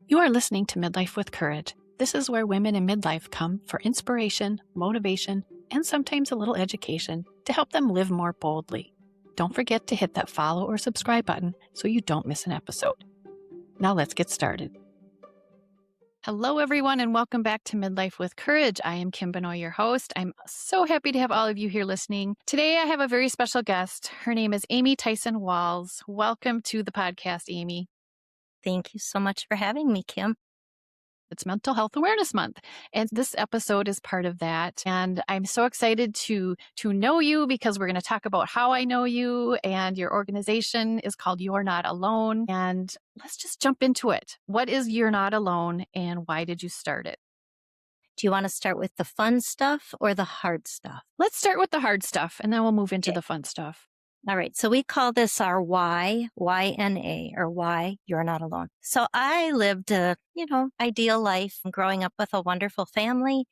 You are listening to Midlife with Courage. This is where women in midlife come for inspiration, motivation, and sometimes a little education to help them live more boldly. Don't forget to hit that follow or subscribe button so you don't miss an episode. Now let's get started. Hello, everyone, and welcome back to Midlife with Courage. I am Kim Benoit, your host. I'm so happy to have all of you here listening. Today, I have a very special guest. Her name is Amy Theisen Walz. Welcome to the podcast, Amy. Thank you so much for having me, Kim. It's Mental Health Awareness Month, and this episode is part of that. And I'm so excited to know you because we're going to talk about how I know you, and your organization is called You're Not Alone. And let's just jump into it. What is You're Not Alone, and why did you start it? Do you want to start with the fun stuff or the hard stuff? Let's start with the hard stuff, and then we'll move into the fun stuff. All right. So we call this our why, Y-N-A, or why you're not alone. So I lived a, ideal life growing up with a wonderful family.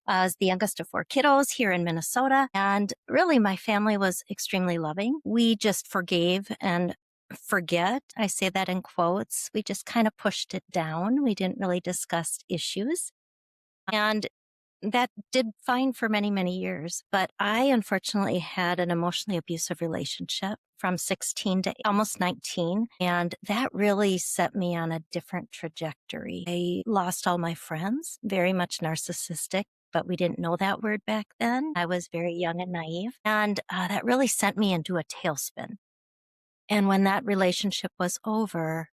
I was the youngest of 4 kiddos here in Minnesota. And really, my family was extremely loving. We just forgave and forget. I say that in quotes. We just kind of pushed it down. We didn't really discuss issues. And that did fine for many, many years. But I unfortunately had an emotionally abusive relationship from 16 to almost 19. And that really set me on a different trajectory. I lost all my friends, very much narcissistic, but we didn't know that word back then. I was very young and naive. And that really sent me into a tailspin. And when that relationship was over,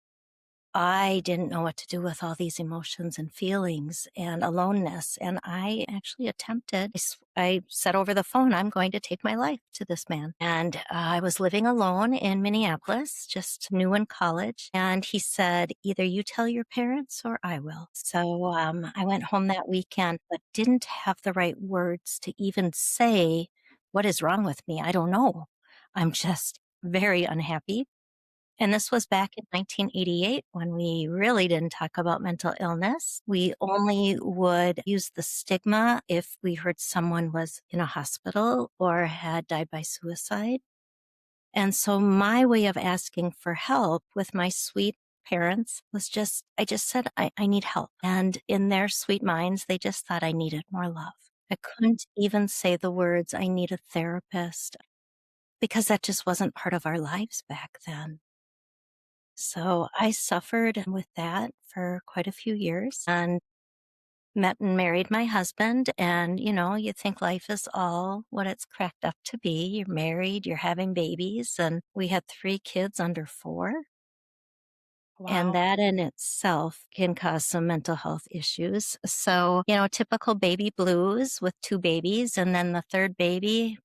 I didn't know what to do with all these emotions and feelings and aloneness. And I actually attempted, I said over the phone, I'm going to take my life to this man. And I was living alone in Minneapolis, just new in college. And he said, either you tell your parents or I will. So I went home that weekend, but didn't have the right words to even say, what is wrong with me? I don't know. I'm just very unhappy. And this was back in 1988 when we really didn't talk about mental illness. We only would use the stigma if we heard someone was in a hospital or had died by suicide. And so my way of asking for help with my sweet parents was I just said, I need help. And in their sweet minds, they just thought I needed more love. I couldn't even say the words, I need a therapist, because that just wasn't part of our lives back then. So I suffered with that for quite a few years and met and married my husband. And, you think life is all what it's cracked up to be. You're married, you're having babies, and we had 3 kids under 4. Wow. And that in itself can cause some mental health issues. So, typical baby blues with 2 babies. And then the 3rd baby,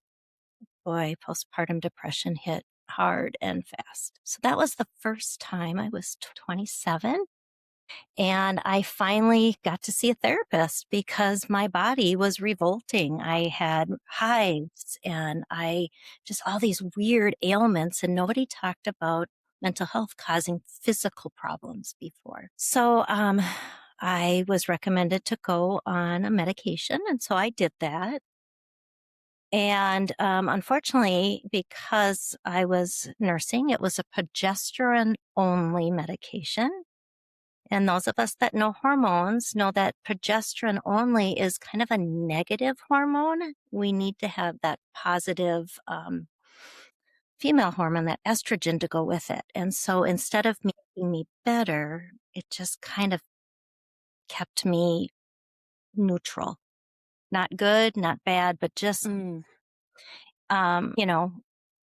boy, postpartum depression hit hard and fast. So that was the first time. I was 27, and I finally got to see a therapist because my body was revolting. I had hives and just all these weird ailments, and nobody talked about mental health causing physical problems before. So I was recommended to go on a medication, and so I did that. And unfortunately, because I was nursing, it was a progesterone-only medication. And those of us that know hormones know that progesterone only is kind of a negative hormone. We need to have that positive female hormone, that estrogen, to go with it. And so instead of making me better, it just kind of kept me neutral. Not good, not bad, but just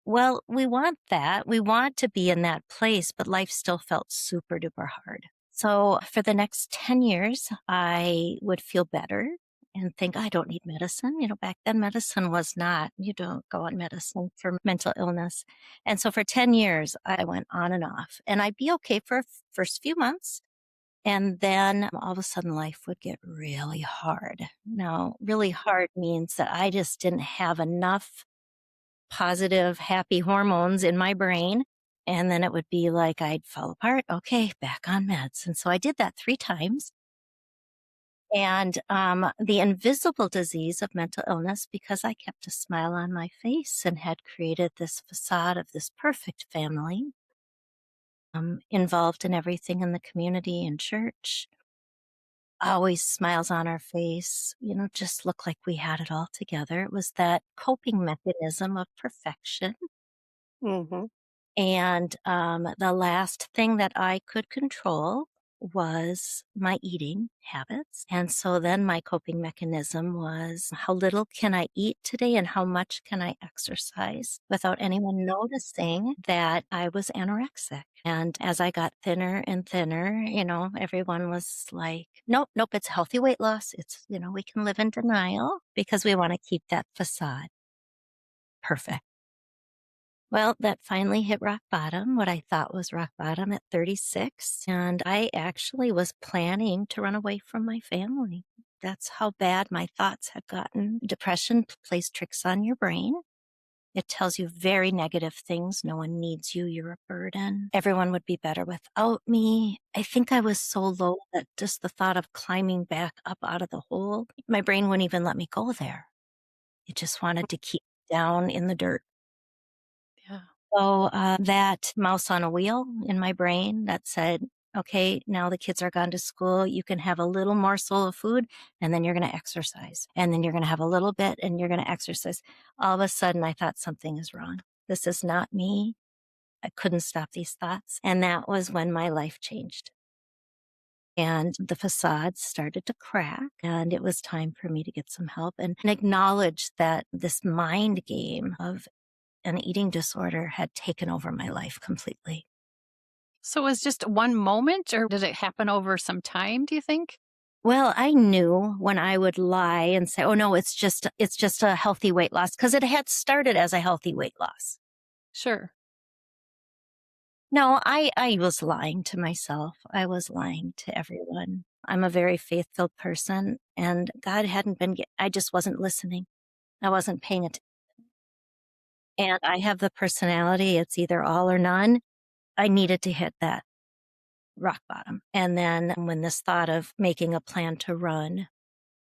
well, we want that. We want to be in that place, but life still felt super duper hard. So for the next 10 years, I would feel better and think, I don't need medicine. Back then medicine was not, you don't go on medicine for mental illness. And so for 10 years, I went on and off, and I'd be okay for first few months. And then all of a sudden life would get really hard. Now, really hard means that I just didn't have enough positive, happy hormones in my brain. And then it would be like I'd fall apart. Okay, back on meds. And so I did that 3 times. And the invisible disease of mental illness, because I kept a smile on my face and had created this facade of this perfect family, involved in everything in the community and church, always smiles on our face, just looked like we had it all together. It was that coping mechanism of perfection. Mhm. And the last thing that I could control was my eating habits. And so then my coping mechanism was how little can I eat today and how much can I exercise without anyone noticing that I was anorexic. And as I got thinner and thinner, everyone was like, nope, nope, it's healthy weight loss. We can live in denial because we want to keep that facade perfect. Well, that finally hit rock bottom, what I thought was rock bottom at 36. And I actually was planning to run away from my family. That's how bad my thoughts had gotten. Depression plays tricks on your brain. It tells you very negative things. No one needs you. You're a burden. Everyone would be better without me. I think I was so low that just the thought of climbing back up out of the hole, my brain wouldn't even let me go there. It just wanted to keep me down in the dirt. Yeah. So that mouse on a wheel in my brain that said, okay, now the kids are gone to school. You can have a little morsel of food and then you're going to exercise. And then you're going to have a little bit and you're going to exercise. All of a sudden, I thought something is wrong. This is not me. I couldn't stop these thoughts. And that was when my life changed. And the facade started to crack, and it was time for me to get some help and acknowledge that this mind game of an eating disorder had taken over my life completely. So it was just one moment, or did it happen over some time, do you think? Well, I knew when I would lie and say, "Oh no, it's just a healthy weight loss," because it had started as a healthy weight loss. Sure. No, I was lying to myself. I was lying to everyone. I'm a very faith-filled person, and God hadn't been, I just wasn't listening. I wasn't paying attention. And I have the personality, it's either all or none. I needed to hit that rock bottom. And then when this thought of making a plan to run,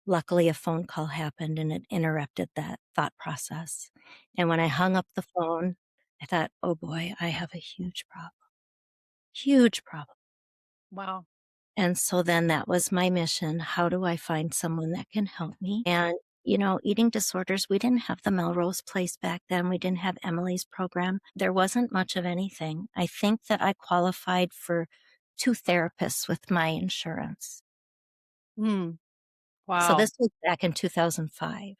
luckily a phone call happened and it interrupted that thought process. And when I hung up the phone, I thought, oh boy, I have a huge problem, huge problem. Wow. And so then that was my mission. How do I find someone that can help me? And, eating disorders, we didn't have the Melrose Place back then. We didn't have Emily's program. There wasn't much of anything. I think that I qualified for 2 therapists with my insurance. Mm. So Wow. this was back in 2005,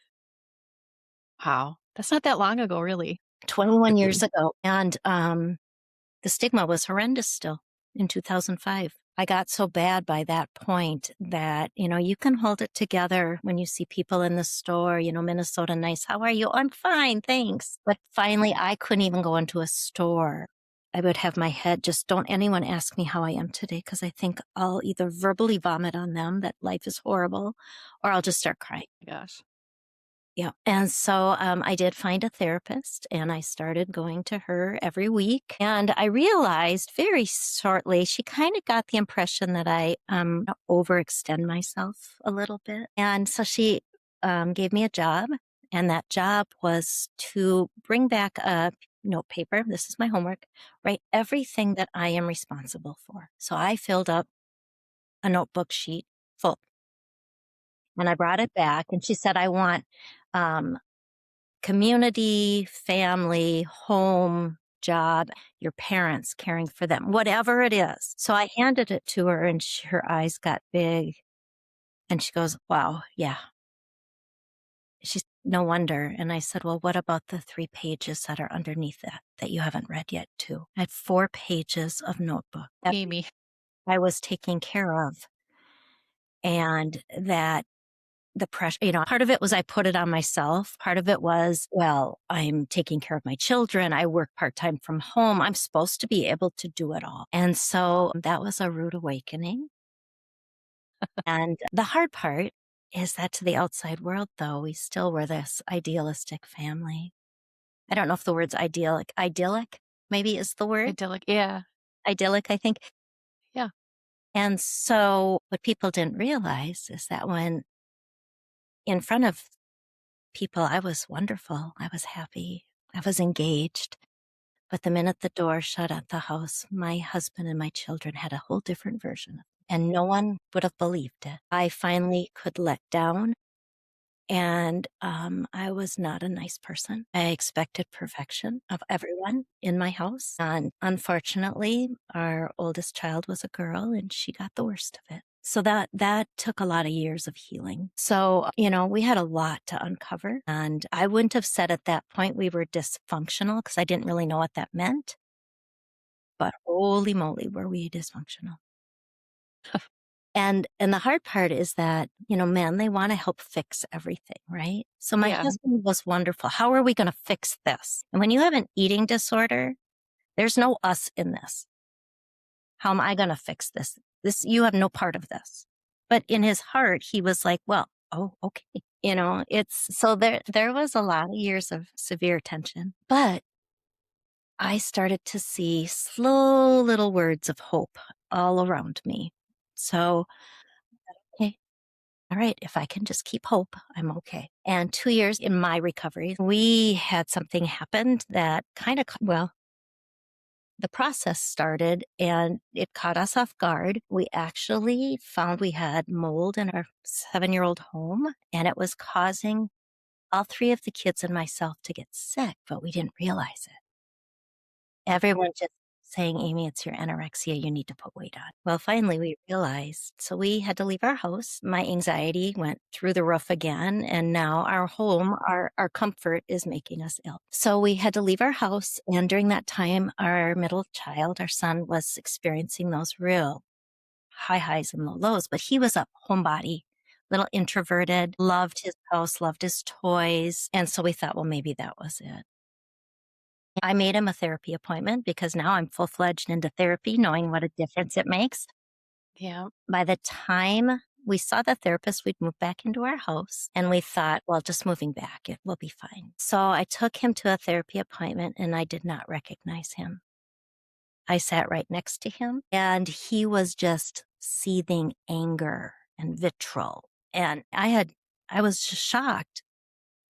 Wow. That's not that long ago, really. 21 years ago. And the stigma was horrendous still in 2005. I got so bad by that point that, you can hold it together when you see people in the store, Minnesota nice. How are you? I'm fine, thanks. But finally, I couldn't even go into a store. I would have my head just, don't anyone ask me how I am today, because I think I'll either verbally vomit on them that life is horrible, or I'll just start crying. Gosh. Yeah. And so I did find a therapist and I started going to her every week. And I realized very shortly, she kind of got the impression that I overextend myself a little bit. And so she gave me a job. And that job was to bring back a note paper. This is my homework, write everything that I am responsible for. So I filled up a notebook sheet full. And I brought it back and she said, I want um, community, family, home, job, your parents, caring for them, whatever it is. So I handed it to her and her eyes got big and she goes, wow, yeah. She's no wonder. And I said, well, what about the 3 pages that are underneath that you haven't read yet too? I had 4 pages of notebook that Amy. I was taking care of and that the pressure, part of it was I put it on myself. Part of it was, well, I'm taking care of my children. I work part-time from home. I'm supposed to be able to do it all. And so that was a rude awakening. And the hard part is that to the outside world, though, we still were this idealistic family. I don't know if the word's idyllic maybe is the word. Idyllic. Yeah. Idyllic, I think. Yeah. And so what people didn't realize is that when in front of people, I was wonderful. I was happy. I was engaged. But the minute the door shut at the house, my husband and my children had a whole different version, and no one would have believed it. I finally could let down, and I was not a nice person. I expected perfection of everyone in my house, and unfortunately, our oldest child was a girl, and she got the worst of it. So that took a lot of years of healing. So, we had a lot to uncover, and I wouldn't have said at that point we were dysfunctional because I didn't really know what that meant. But holy moly, were we dysfunctional. And the hard part is that, men, they want to help fix everything, right? So my Yeah. husband was wonderful. How are we going to fix this? And when you have an eating disorder, there's no us in this. How am I going to fix this? You have no part of this. But in his heart, he was like, well, oh, okay. It's so there was a lot of years of severe tension, but I started to see slow little words of hope all around me. So, okay, all right, if I can just keep hope, I'm okay. And 2 years in my recovery, we had something happen that kind of, well, the process started and it caught us off guard. We actually found we had mold in our 7-year-old home, and it was causing all 3 of the kids and myself to get sick, but we didn't realize it. Everyone just saying, Amy, it's your anorexia. You need to put weight on. Well, finally we realized. So we had to leave our house. My anxiety went through the roof again. And now our home, our comfort is making us ill. So we had to leave our house. And during that time, our middle child, our son, was experiencing those real high highs and low lows, but he was a homebody, little introverted, loved his house, loved his toys. And so we thought, well, maybe that was it. I made him a therapy appointment because now I'm full-fledged into therapy, knowing what a difference it makes. Yeah. By the time we saw the therapist, we'd moved back into our house, and we thought, well, just moving back, it will be fine. So I took him to a therapy appointment, and I did not recognize him. I sat right next to him, and he was just seething anger and vitriol. And I was just shocked.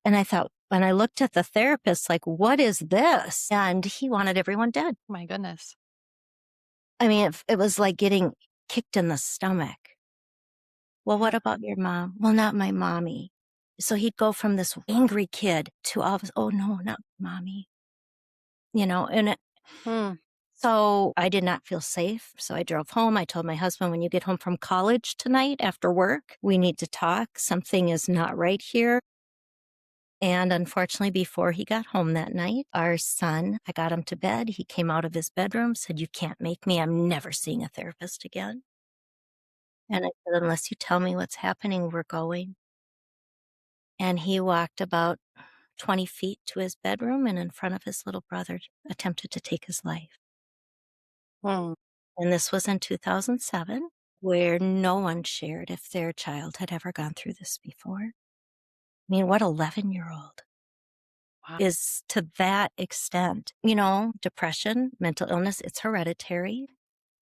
And I thought, when I looked at the therapist, like, what is this? And he wanted everyone dead. My goodness. I mean, it was like getting kicked in the stomach. Well, what Yeah. about your mom? Well, not my mommy. So he'd go from this angry kid to all of us, oh no, not mommy. Hmm. So I did not feel safe. So I drove home. I told my husband, when you get home from college tonight after work, we need to talk. Something is not right here. And unfortunately, before he got home that night, our son, I got him to bed. He came out of his bedroom, said, you can't make me. I'm never seeing a therapist again. And I said, unless you tell me what's happening, we're going. And he walked about 20 feet to his bedroom and in front of his little brother attempted to take his life. Hmm. And this was in 2007, where no one shared if their child had ever gone through this before. I mean, what 11-year-old Wow. is to that extent? Depression, mental illness, it's hereditary.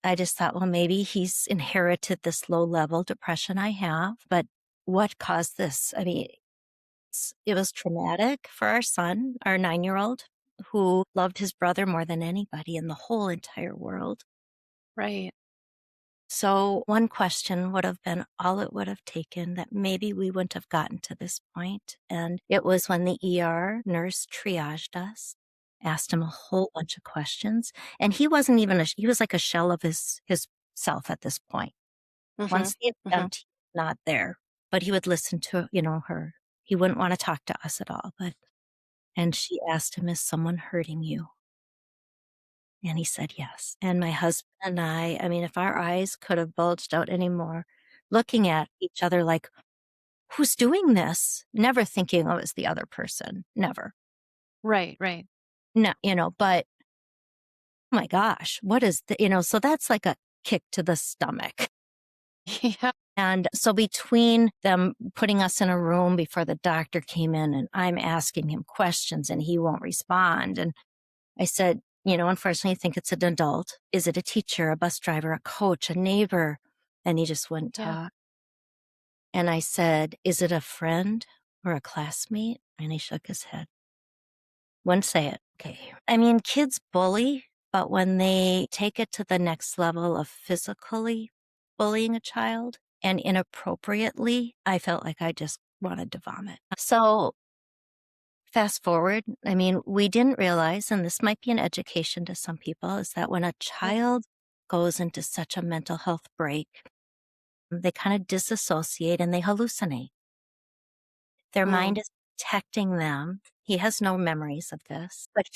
I just thought, well, maybe he's inherited this low level depression I have, but what caused this? I mean, it was traumatic for our son, our 9-year-old, who loved his brother more than anybody in the whole entire world. Right. So one question would have been all it would have taken that maybe we wouldn't have gotten to this point. And it was when the ER nurse triaged us, asked him a whole bunch of questions. And he wasn't even, he was like a shell of his self at this point. Mm-hmm. Once he had Mm-hmm. dumped, he was not there, but he would listen to, her. He wouldn't want to talk to us at all. And she asked him, is someone hurting you? And he said yes. And my husband and I mean, if our eyes could have bulged out anymore, looking at each other like, who's doing this? Never thinking, oh, it's the other person. Never. Right. Right. No, but oh my gosh, what is so that's like a kick to the stomach. Yeah. And so between them putting us in a room before the doctor came in and I'm asking him questions and he won't respond. And I said, unfortunately, I think it's an adult. Is it a teacher, a bus driver, a coach, a neighbor? And he just wouldn't Yeah. talk. And I said, is it a friend or a classmate? And he shook his head. Wouldn't say it. Okay. I mean, kids bully, but when they take it to the next level of physically bullying a child and inappropriately, I felt like I just wanted to vomit. So fast forward, I mean, we didn't realize, and this might be an education to some people, is that when a Yeah. child goes into such a mental health break, they kind of disassociate and they hallucinate. Their Ooh. mind is protecting them. He has no memories of this. But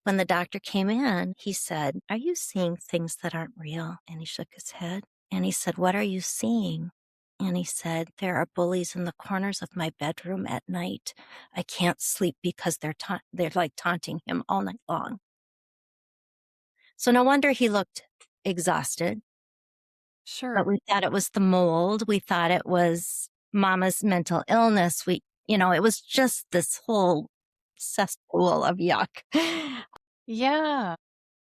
when the doctor came in, he said, "Are you seeing things that aren't real?" And he shook his head. And he said, "What are you seeing?" And he said, "There are bullies in the corners of my bedroom at night. I can't sleep because they're like taunting him all night long." So no wonder he looked exhausted, but Sure. we thought it was the mold. We thought it was mama's mental illness. It was just this whole cesspool of yuck. Yeah.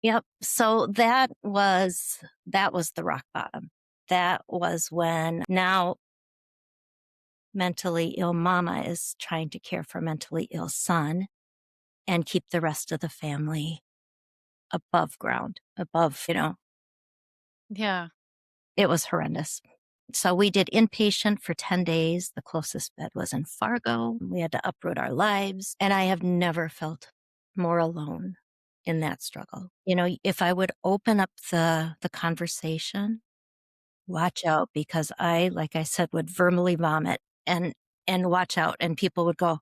Yep. So that was the rock bottom. That was when now mentally ill mama is trying to care for mentally ill son and keep the rest of the family above ground, above. Yeah. It was horrendous. So we did inpatient for 10 days. The closest bed was in Fargo. We had to uproot our lives. And I have never felt more alone in that struggle. If I would open up the conversation, watch out because like I said, would verbally vomit and watch out. And people would go,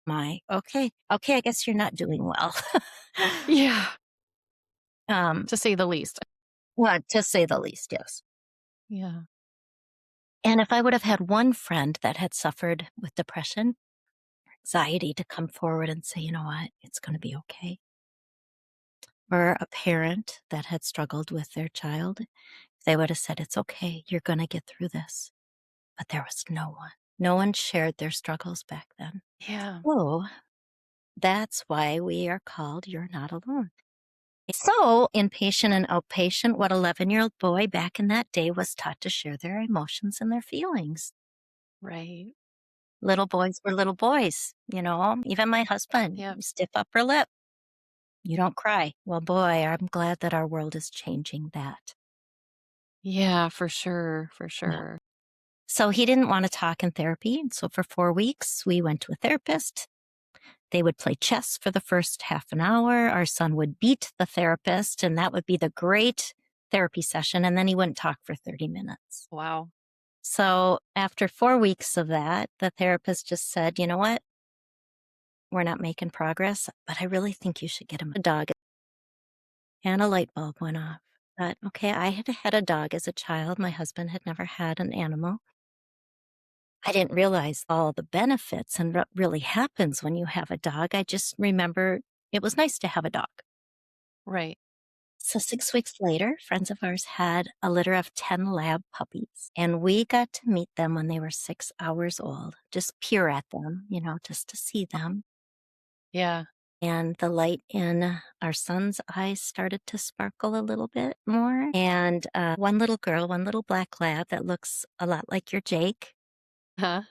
my, okay, I guess you're not doing well. Yeah. um, To say the least. well, to say the least, yes. Yeah. And if I would have had one friend that had suffered with depression, anxiety to come forward and say, you know what, it's going to be okay. Or a parent that had struggled with their child, they would have said, it's okay, you're going to get through this. But there was no one. No one shared their struggles back then. Yeah. Oh, that's why we are called You're Not Alone. So, inpatient and outpatient, what 11-year-old boy back in that day was taught to share their emotions and their feelings? Right. Little boys were little boys, even my husband, Yep. stiff upper lip. You don't cry. Well, boy, I'm glad that our world is changing that. Yeah, for sure. For Yeah. sure. So he didn't want to talk in therapy. So for 4 weeks, we went to a therapist. They would play chess for the first half an hour. Our son would beat the therapist, and that would be the great therapy session. And then he wouldn't talk for 30 minutes. Wow. So after 4 weeks of that, the therapist just said, you know what? We're not making progress, but I really think you should get him a dog. And a light bulb went off. But okay, I had had a dog as a child. My husband had never had an animal. I didn't realize all the benefits and what really happens when you have a dog. I just remember it was nice to have a dog. Right. So 6 weeks later, friends of ours had a litter of 10 lab puppies, and we got to meet them when they were 6 hours old, just peer at them, just to see them. Yeah. And the light in our son's eyes started to sparkle a little bit more. And one little girl, one little black lab that looks a lot like your Jake, Huh?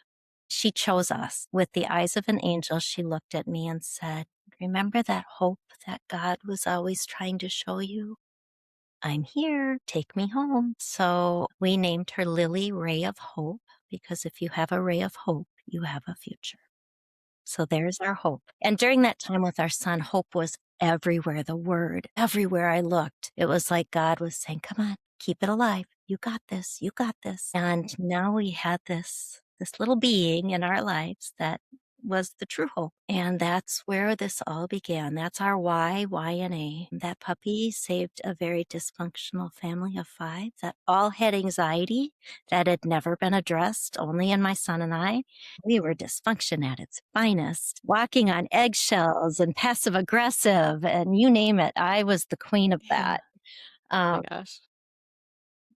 she chose us. With the eyes of an angel, she looked at me and said, "Remember that hope that God was always trying to show you? I'm here. Take me home." So we named her Lily Ray of Hope because if you have a ray of hope, you have a future. So there's our hope. And during that time with our son, hope was everywhere, the word, everywhere I looked. It was like God was saying, come on, keep it alive. You got this. You got this. And now we had this little being in our lives that was the true hope. And that's where this all began. That's our Y&A. That puppy saved a very dysfunctional family of 5 that all had anxiety that had never been addressed, only in my son and I. We were dysfunction at its finest, walking on eggshells and passive aggressive, and you name it. I was the queen of Yeah. that. Oh my Um, gosh.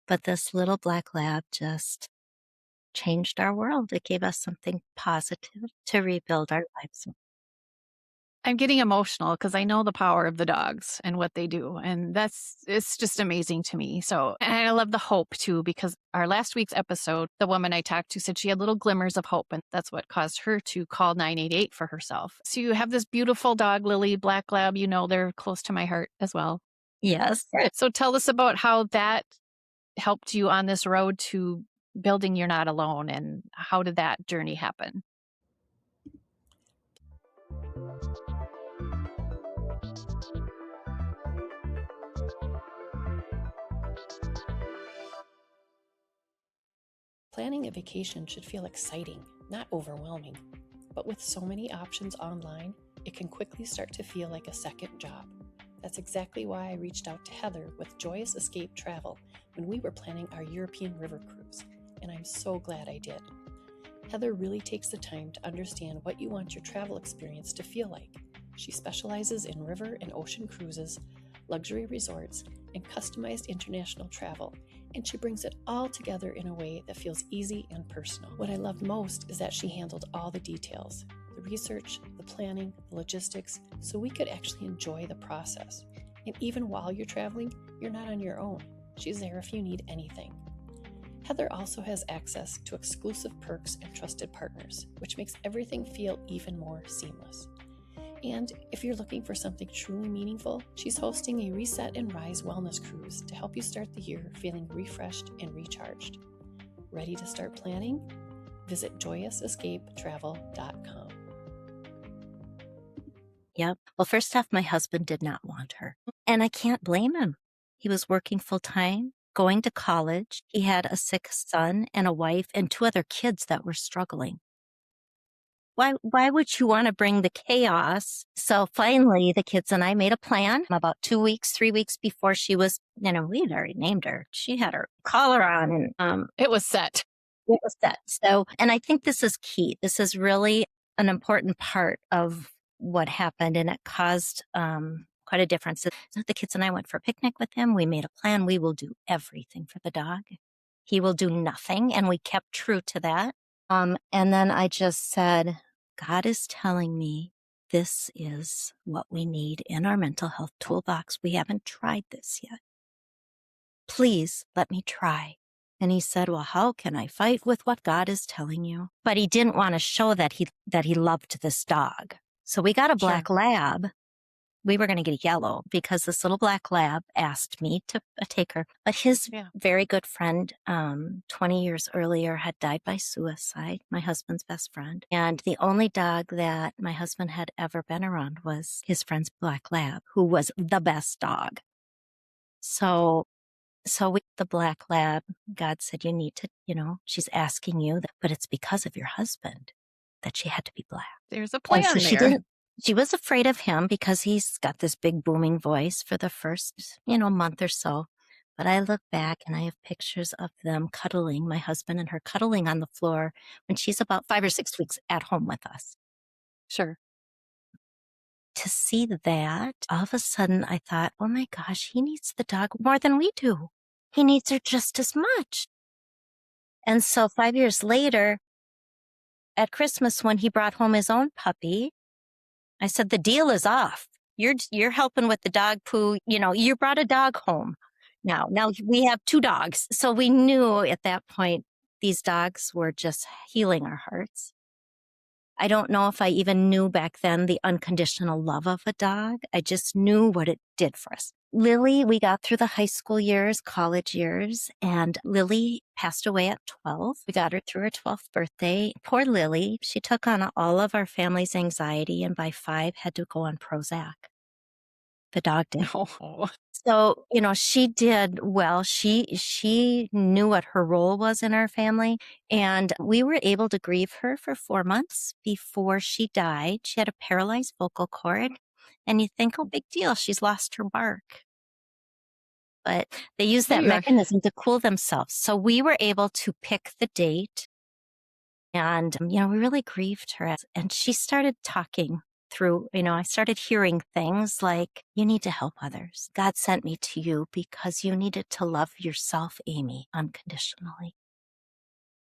but this little black lab just changed our world. It gave us something positive to rebuild our lives. I'm getting emotional because I know the power of the dogs and what they do. And it's just amazing to me. So, and I love the hope too, because our last week's episode, the woman I talked to said she had little glimmers of hope. And that's what caused her to call 988 for herself. So you have this beautiful dog, Lily, Black Lab, they're close to my heart as well. Yes. So tell us about how that helped you on this road to building You're Not Alone, and how did that journey happen? Planning a vacation should feel exciting, not overwhelming. But with so many options online, it can quickly start to feel like a second job. That's exactly why I reached out to Heather with Joyous Escape Travel when we were planning our European river cruise, and I'm so glad I did. Heather really takes the time to understand what you want your travel experience to feel like. She specializes in river and ocean cruises, luxury resorts, and customized international travel, and she brings it all together in a way that feels easy and personal. What I loved most is that she handled all the details, the research, the planning, the logistics, so we could actually enjoy the process. And even while you're traveling, you're not on your own. She's there if you need anything. Heather also has access to exclusive perks and trusted partners, which makes everything feel even more seamless. And if you're looking for something truly meaningful, she's hosting a Reset and Rise Wellness Cruise to help you start the year feeling refreshed and recharged. Ready to start planning? Visit joyousescapetravel.com. Yep. Well, first off, my husband did not want her. And I can't blame him. He was working full time, going to college. He had a sick son and a wife and 2 other kids that were struggling. Why would you want to bring the chaos? So finally, the kids and I made a plan about 3 weeks before she was, we had already named her. She had her collar on and It was set. it was set. So, and I think this is key. This is really an important part of what happened, and it caused quite a difference. So the kids and I went for a picnic with him. We made a plan. We will do everything for the dog. He will do nothing. And we kept true to that. And then I just said, God is telling me this is what we need in our mental health toolbox. We haven't tried this yet. Please let me try. And he said, well, how can I fight with what God is telling you? But he didn't want to show that he loved this dog. So we got a black lab. We were going to get a yellow because this little black lab asked me to take her. But his very good friend, 20 years earlier, had died by suicide, my husband's best friend. And the only dog that my husband had ever been around was his friend's black lab, who was the best dog. So with the black lab, God said, you need to, she's asking you, but it's because of your husband that she had to be black. There's a plan so there. She was afraid of him because he's got this big booming voice for the first, month or so. But I look back and I have pictures of them cuddling, my husband and her cuddling on the floor when she's about 5 or 6 weeks at home with us. Sure. To see that, all of a sudden I thought, oh my gosh, he needs the dog more than we do. He needs her just as much. And so 5 years later, at Christmas, when he brought home his own puppy, I said, the deal is off. You're helping with the dog poo. You brought a dog home. Now we have 2 dogs. So we knew at that point, these dogs were just healing our hearts. I don't know if I even knew back then the unconditional love of a dog. I just knew what it did for us. Lily, we got through the high school years, college years, and Lily passed away at 12. We got her through her 12th birthday. Poor Lily, she took on all of our family's anxiety and by 5 had to go on Prozac. The dog did. Oh. So, she did well. She knew what her role was in our family. And we were able to grieve her for 4 months before she died. She had a paralyzed vocal cord. And you think, oh, big deal. She's lost her bark. But they use that mechanism to cool themselves. So we were able to pick the date. And, we really grieved her. And she started talking through, I started hearing things like, you need to help others. God sent me to you because you needed to love yourself, Amy, unconditionally.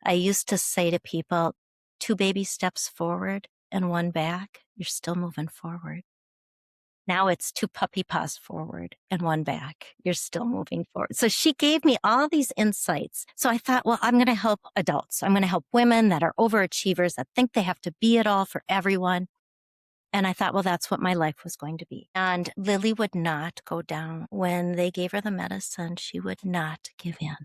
I used to say to people, 2 baby steps forward and one back, you're still moving forward. Now it's 2 puppy paws forward and 1 back. You're still moving forward. So she gave me all these insights. So I thought, well, I'm going to help adults. I'm going to help women that are overachievers, that think they have to be it all for everyone. And I thought, well, that's what my life was going to be. And Lily would not go down. When they gave her the medicine, she would not give in.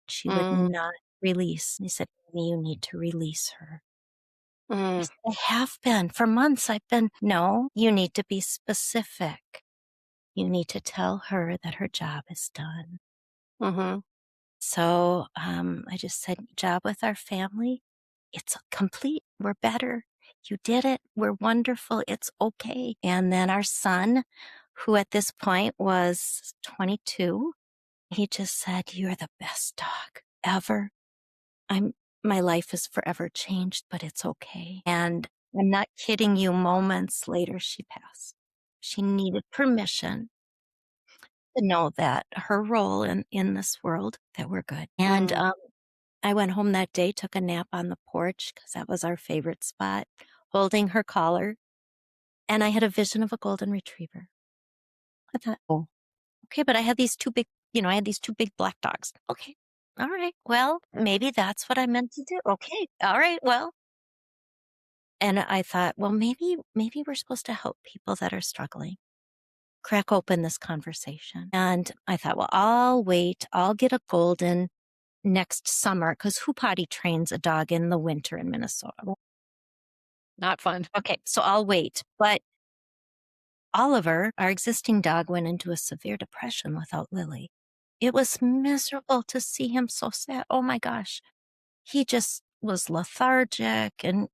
She would not release. They said, "Amy, you need to release her." I said, I have been. For months, I've been, no, you need to be specific. You need to tell her that her job is done. So I just said, job with our family, it's complete. We're better. You did it. We're wonderful. It's okay. And then our son, who at this point was 22, he just said, "You're the best dog ever. My life is forever changed, but it's okay." And I'm not kidding you, moments later, she passed. She needed permission to know that her role in this world, that we're good. And I went home that day, took a nap on the porch because that was our favorite spot, holding her collar. And I had a vision of a golden retriever. I thought, oh, okay, but I had these two big, I had these 2 big black dogs. Okay. All right. Well, maybe that's what I meant to do. Okay. All right. Well, and I thought, well, maybe we're supposed to help people that are struggling. Crack open this conversation. And I thought, well, I'll wait. I'll get a golden next summer, because who potty trains a dog in the winter in Minnesota? Not fun. Okay. So I'll wait. But Oliver, our existing dog, went into a severe depression without Lily. It was miserable to see him so sad. Oh my gosh. He just was lethargic, and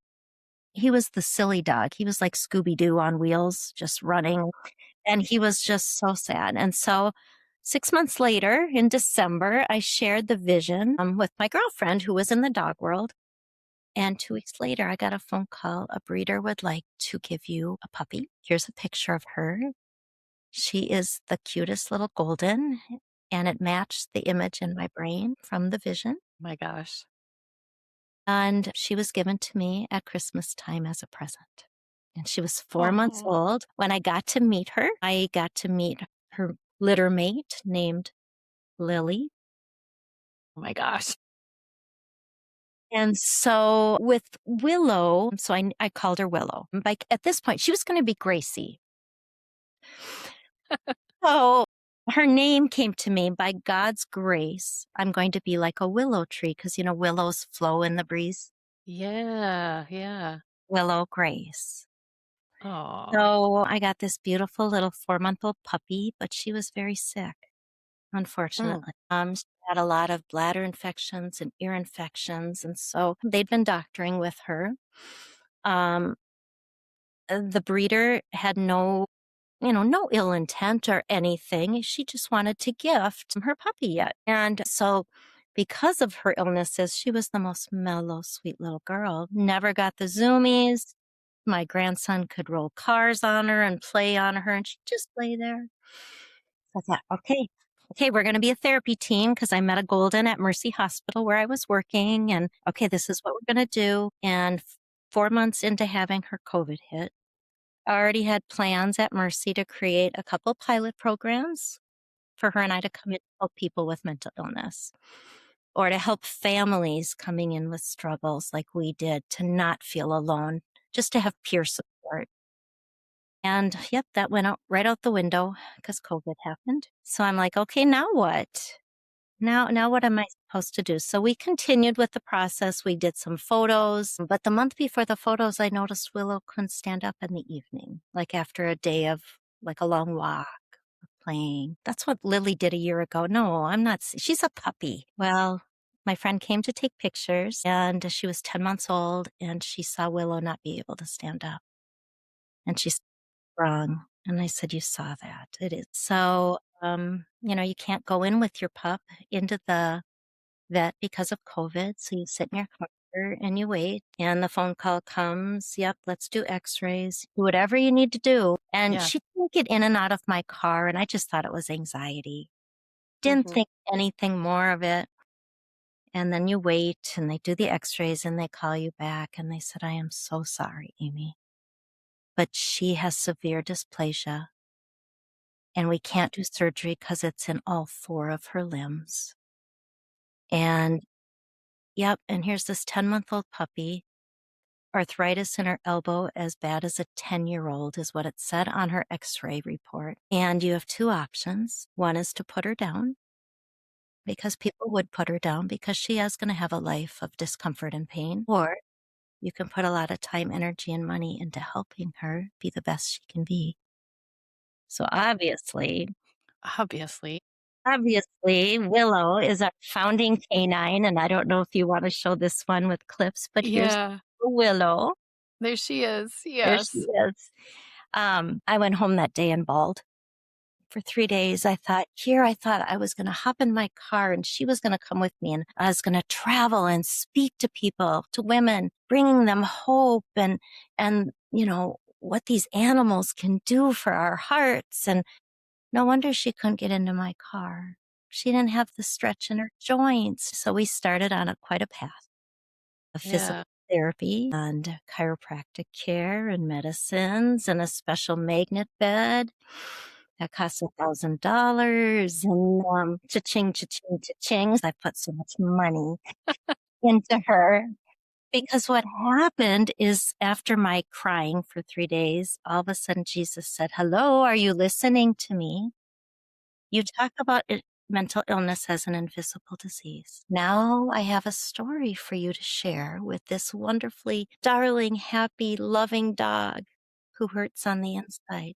he was the silly dog. He was like Scooby-Doo on wheels, just running. And he was just so sad. And so 6 months later, in December, I shared the vision with my girlfriend who was in the dog world. And 2 weeks later, I got a phone call. A breeder would like to give you a puppy. Here's a picture of her. She is the cutest little golden, and it matched the image in my brain from the vision. My gosh. And she was given to me at Christmas time as a present. And she was 4 months old. When I got to meet her, I got to meet her litter mate named Lily. Oh my gosh. And so with Willow, so I called her Willow. Like at this point, she was going to be Gracie. So her name came to me. By God's grace, I'm going to be like a willow tree, because, willows flow in the breeze. Yeah. Willow Grace. Oh. So I got this beautiful little 4-month-old puppy, but she was very sick, unfortunately. She had a lot of bladder infections and ear infections. And so they'd been doctoring with her. The breeder had no ill intent or anything. She just wanted to gift her puppy yet. And so because of her illnesses, she was the most mellow, sweet little girl. Never got the zoomies. My grandson could roll cars on her and play on her, and she'd just lay there. So I thought, okay, we're going to be a therapy team, because I met a golden at Mercy Hospital where I was working. And okay, this is what we're going to do. And 4 months into having her COVID hit, I already had plans at Mercy to create a couple pilot programs for her and I to come in and help people with mental illness, or to help families coming in with struggles like we did, to not feel alone, just to have peer support. And yep, that went right out the window because COVID happened. So I'm like, okay, now what? Now what am I supposed to do? So we continued with the process. We did some photos, but the month before the photos, I noticed Willow couldn't stand up in the evening, like after a day of like a long walk or playing. That's what Lily did a year ago. No, I'm not. She's a puppy. Well, my friend came to take pictures, and she was 10 months old, and she saw Willow not be able to stand up. And she's wrong. And I said, you saw that. It is. So, you can't go in with your pup into the vet because of COVID. So you sit in your car and you wait, and the phone call comes. Yep, let's do x-rays, do whatever you need to do. And she didn't get in and out of my car. And I just thought it was anxiety. Didn't think anything more of it. And then you wait and they do the x-rays and they call you back and they said, I am so sorry, Amy, but she has severe dysplasia and we can't do surgery because it's in all 4 of her limbs. And yep, and here's this 10-month-old puppy, arthritis in her elbow as bad as a 10-year-old is what it said on her x-ray report. And you have 2 options. One is to put her down, because people would put her down because she is going to have a life of discomfort and pain. Or you can put a lot of time, energy, and money into helping her be the best she can be. So obviously, Willow is our founding canine. And I don't know if you want to show this one with clips, but here's Willow. There she is. There she is. I went home that day and bawled. For 3 days, I thought I was going to hop in my car and she was going to come with me and I was going to travel and speak to people, to women, bringing them hope and, what these animals can do for our hearts. And no wonder she couldn't get into my car. She didn't have the stretch in her joints. So we started on quite a path of physical therapy and chiropractic care and medicines and a special magnet bed. That cost $1,000 and cha-ching, cha-ching, cha-ching. I put so much money into her because what happened is after my crying for 3 days, all of a sudden Jesus said, hello, are you listening to me? You talk about mental illness as an invisible disease. Now I have a story for you to share with this wonderfully darling, happy, loving dog who hurts on the inside,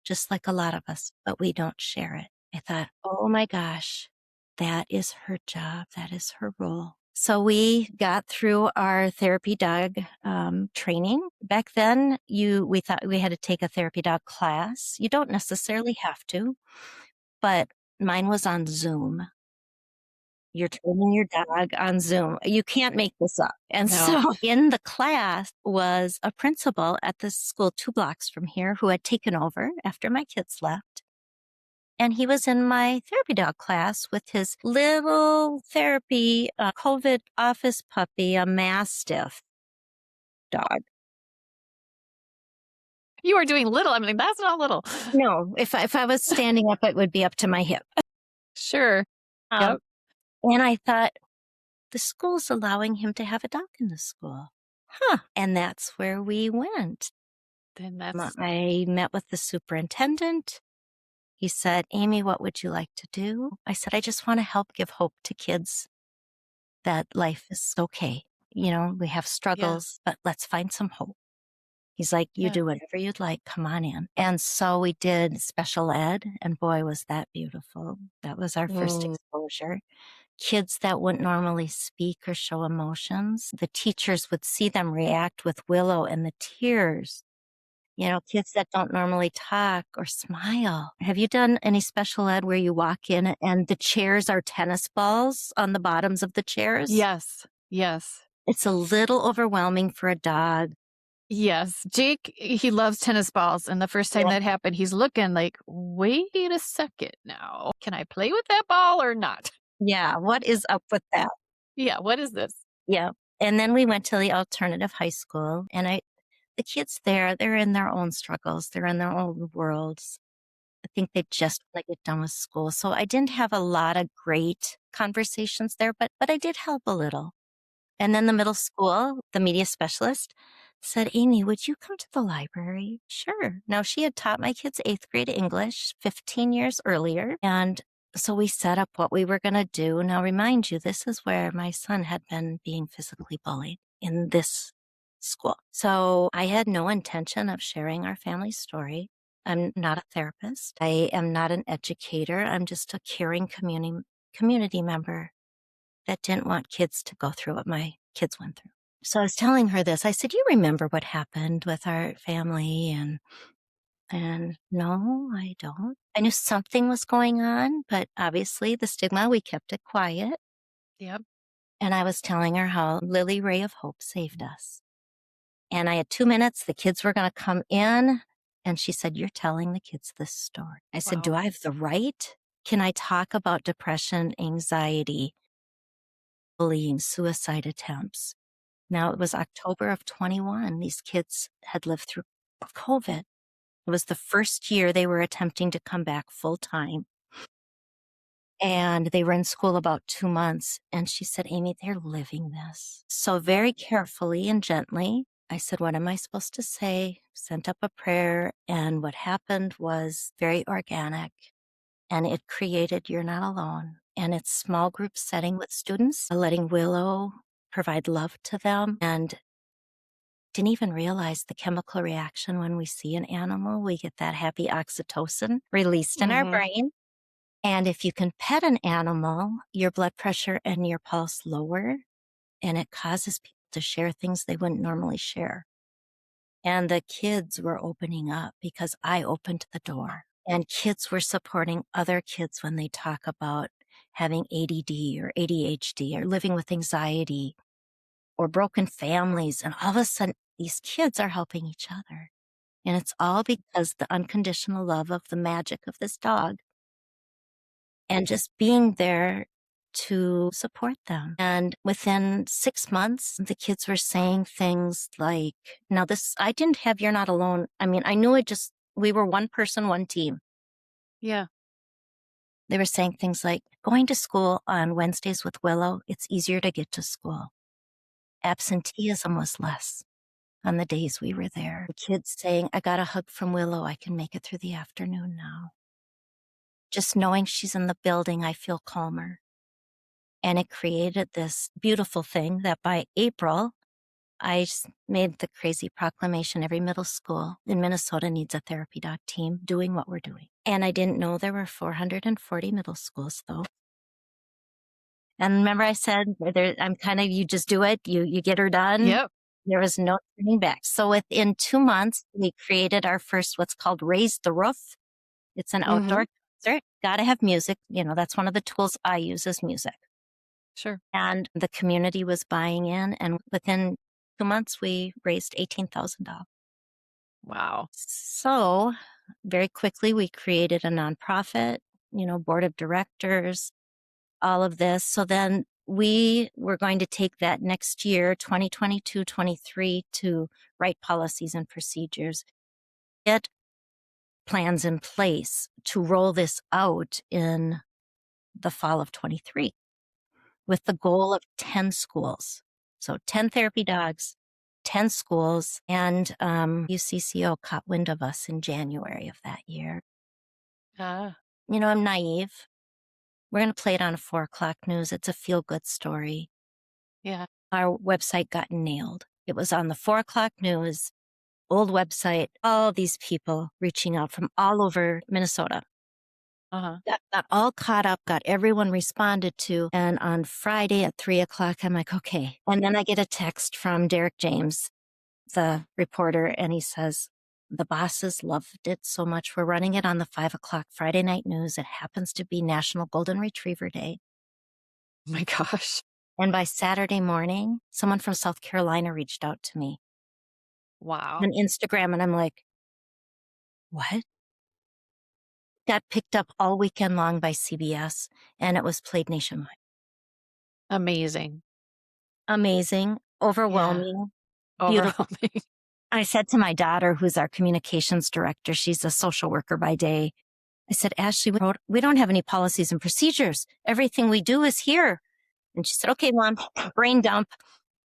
just like a lot of us, but we don't share it. I thought, oh my gosh, that is her job. That is her role. So we got through our therapy dog training. Back then, we thought we had to take a therapy dog class. You don't necessarily have to, but mine was on Zoom. You're training your dog on Zoom. You can't make this up. And so in the class was a principal at this school 2 blocks from here who had taken over after my kids left. And he was in my therapy dog class with his little therapy COVID office puppy, a Mastiff dog. You are doing little. I mean, that's not little. No, if I was standing up, it would be up to my hip. Sure. Yep. And I thought, the school's allowing him to have a dog in the school. And that's where we went. I met with the superintendent. He said, Amy, what would you like to do? I said, I just want to help give hope to kids that life is okay. We have struggles, but let's find some hope. He's like, you do whatever you'd like. Come on in. And so we did special ed, and boy, was that beautiful. That was our first exposure. Kids that wouldn't normally speak or show emotions, the teachers would see them react with Willow and the tears. Kids that don't normally talk or smile. Have you done any special ed where you walk in and the chairs are tennis balls on the bottoms of the chairs? Yes. It's a little overwhelming for a dog. Yes. Jake, he loves tennis balls. And the first time that happened, he's looking like, wait a second now. Can I play with that ball or not? Yeah. What is up with that? Yeah. What is this? Yeah. And then we went to the alternative high school and the kids there, they're in their own struggles. They're in their own worlds. I think they just want to get done with school. So I didn't have a lot of great conversations there, but I did help a little. And then the middle school, the media specialist said, Amy, would you come to the library? Sure. Now, she had taught my kids 8th grade English 15 years earlier. And so we set up what we were going to do. Now, remind you, this is where my son had been being physically bullied in this school. So I had no intention of sharing our family story. I'm not a therapist. I am not an educator. I'm just a caring community member that didn't want kids to go through what my kids went through. So I was telling her this. I said, you remember what happened with our family? And no, I don't. I knew something was going on, but obviously the stigma, we kept it quiet. Yep. And I was telling her how Lily Ray of Hope saved us. And I had 2 minutes. The kids were going to come in. And she said, you're telling the kids this story. I said, do I have the right? Can I talk about depression, anxiety, bullying, suicide attempts. Now it was October of 21. These kids had lived through COVID. It was the first year they were attempting to come back full time. And they were in school about 2 months. And she said, Amy, they're living this. So very carefully and gently, I said, what am I supposed to say? Sent up a prayer. And what happened was very organic. And it created You're Not Alone. And it's small group setting with students, letting Willow provide love to them. And didn't even realize the chemical reaction when we see an animal. We get that happy oxytocin released in our brain. And if you can pet an animal, your blood pressure and your pulse lower, and it causes people to share things they wouldn't normally share. And the kids were opening up because I opened the door. And kids were supporting other kids when they talk about having ADD or ADHD or living with anxiety or broken families. And all of a sudden, these kids are helping each other. And it's all because the unconditional love of the magic of this dog and just being there to support them. And within 6 months, the kids were saying things like, now this, I didn't have You're Not Alone. I mean, I knew we were one person, one team. Yeah. They were saying things like, going to school on Wednesdays with Willow, it's easier to get to school. Absenteeism was less on the days we were there. The kids saying, I got a hug from Willow. I can make it through the afternoon now. Just knowing she's in the building, I feel calmer. And it created this beautiful thing that by April, I made the crazy proclamation every middle school in Minnesota needs a therapy dog team doing what we're doing. And I didn't know there were 440 middle schools, though. And remember I said, I'm kind of, you just do it, you get her done. Yep. There was no turning back. So within 2 months, we created our first what's called Raise the Roof. It's an outdoor concert. Got to have music. That's one of the tools I use is music. Sure. And the community was buying in. And within 2 months, we raised $18,000. Wow. So very quickly, we created a nonprofit, board of directors, all of this. So then we were going to take that next year, 2022-23, to write policies and procedures, get plans in place to roll this out in the fall of 23 with the goal of 10 schools. So 10 therapy dogs, 10 schools, and UCCO caught wind of us in January of that year. I'm naive. We're going to play it on a 4:00 news. It's a feel-good story. Yeah. Our website got nailed. It was on the 4:00 news, old website, all these people reaching out from all over Minnesota. Got all caught up, got everyone responded to. And on Friday at 3:00, I'm like, okay. And then I get a text from Derek James, the reporter, and he says, the bosses loved it so much. We're running it on the 5:00 Friday night news. It happens to be National Golden Retriever Day. Oh my gosh. And by Saturday morning, someone from South Carolina reached out to me Wow. on Instagram. And I'm like, what? Got picked up all weekend long by CBS, and it was played nationwide. Amazing. Overwhelming, beautiful. Overwhelming. I said to my daughter, who's our communications director, she's a social worker by day, I said, Ashley, we don't have any policies and procedures. Everything we do is here. And she said, okay, Mom, brain dump.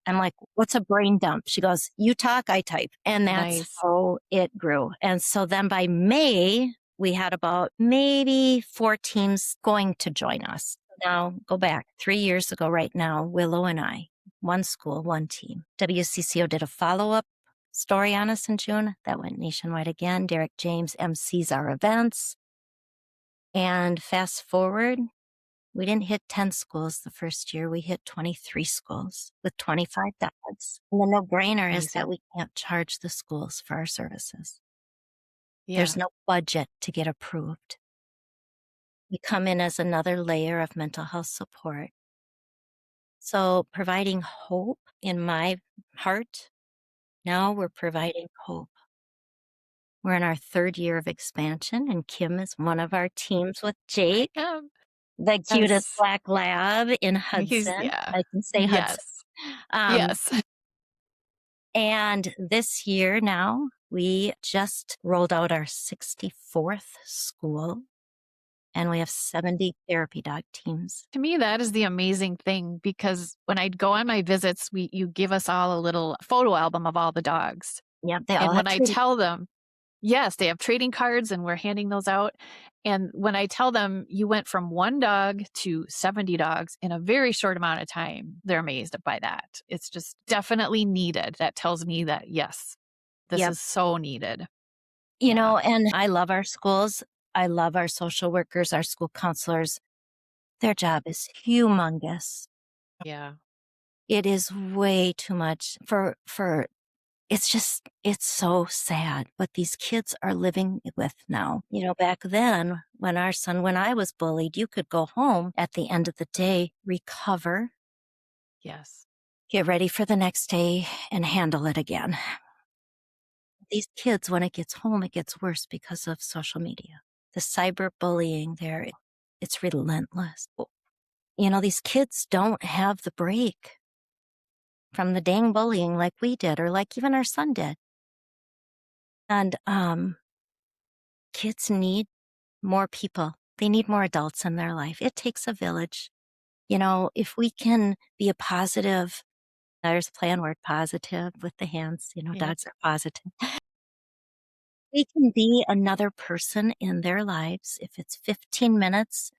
I'm like, what's a brain dump? She goes, you talk, I type. And that's Nice. how it grew. And so then by May, we had about maybe 4 teams going to join us. Now go back 3 years ago right now, Willow and I, one school, one team. WCCO did a follow-up story on us in June. That went nationwide again. Derek James MCs our events. And fast forward, we didn't hit 10 schools the first year. We hit 23 schools with 25 dogs. And the no-brainer is that we can't charge the schools for our services. Yeah. There's no budget to get approved. We come in as another layer of mental health support. So providing hope in my heart, now we're providing hope. We're in our 3rd year of expansion, and Kim is one of our teams with Jake. the cutest Yes. black lab in He's Hudson. yeah. I can say Hudson. Yes. Um, Yes. and this year now, we just rolled out our 64th school, and we have 70 therapy dog teams. To me, that is the amazing thing because when I'd go on my visits, you give us all a little photo album of all the dogs. Yeah, they all And have when I treaty. tell them, yes, they have trading cards and we're handing those out. And when I tell them you went from 1 dog to 70 dogs in a very short amount of time, they're amazed by that. It's just definitely needed. That tells me that, yes, this Yep. is so needed. You Yeah. know, and I love our schools. I love our social workers, our school counselors. Their job is humongous. Yeah. It is way too much for it's so sad what these kids are living with now. You know, back then when I was bullied, you could go home at the end of the day, recover, Yes. get ready for the next day and handle it again. These kids, when it gets home, it gets worse because of social media. The cyberbullying there, it's relentless. You know, these kids don't have the break from the dang bullying like we did, or like even our son did. And kids need more people. They need more adults in their life. It takes a village. You know, if we can be a positive, there's a play on word, positive with the hands, you know, Yeah. dogs are positive. We can be another person in their lives. If it's 15 minutes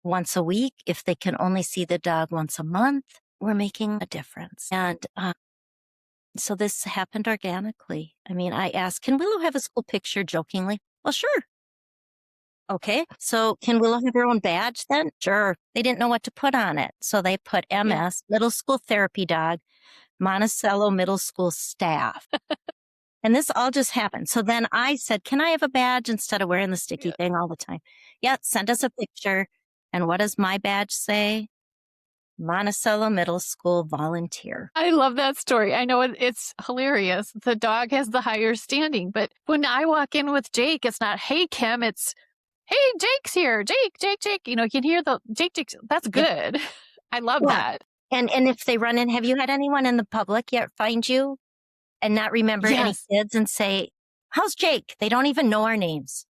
once a week, if they can only see the dog once a month, we're making a difference. And so this happened organically. I mean, I asked, can Willow have a school picture jokingly? Well, sure. Okay. So can Willow have her own badge then? Sure. They didn't know what to put on it. So they put MS, middle school therapy dog, Monticello middle school staff. And this all just happened. So then I said, can I have a badge instead of wearing the sticky thing all the time? Yeah, send us a picture. And what does my badge say? Monticello Middle School volunteer. I love that story. I know it's hilarious. The dog has the higher standing, but when I walk in with Jake, it's not, hey, Kim, it's, hey, Jake's here. Jake. You know, you can hear the Jake. That's good. I love that. And if they run in, have you had anyone in the public yet find you and not remember any kids and say, how's Jake? They don't even know our names.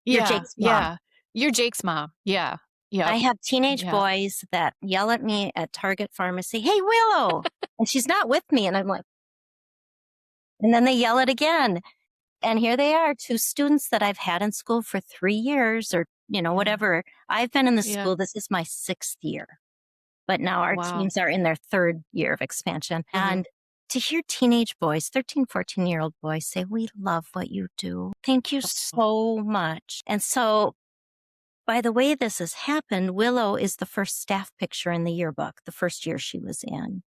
You're Jake's mom. Yeah. You're Jake's mom. Yeah. Yeah. I have teenage boys that yell at me at Target Pharmacy, hey, Willow. And she's not with me. And I'm like, and then they yell it again. And here they are, 2 students that I've had in school for 3 years or, you know, whatever. I've been in the school. This is my 6th year. But now our teams are in their 3rd year of expansion. And to hear teenage boys, 13, 14-year-old boys say, we love what you do. Thank you so much. And so by the way this has happened, Willow is the first staff picture in the yearbook, the first year she was in.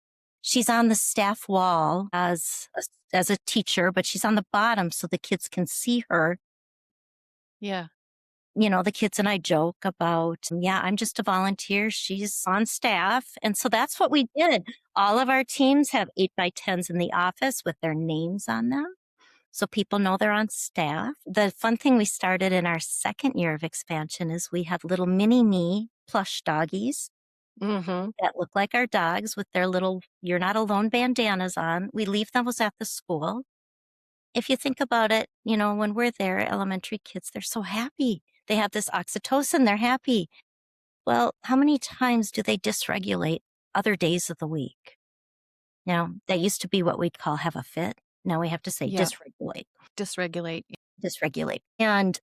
She's on the staff wall as a teacher, but she's on the bottom so the kids can see her. Yeah. You know, the kids and I joke about, I'm just a volunteer. She's on staff. And so that's what we did. All of our teams have 8x10s in the office with their names on them. So people know they're on staff. The fun thing we started in our 2nd year of expansion is we have little mini me plush doggies that look like our dogs with their little You're Not Alone bandanas on. We leave those at the school. If you think about it, you know, when we're there, elementary kids, they're so happy. They have this oxytocin. They're happy. Well, how many times do they dysregulate other days of the week? Now, that used to be what we'd call have a fit. Now we have to say dysregulate. Dysregulate. And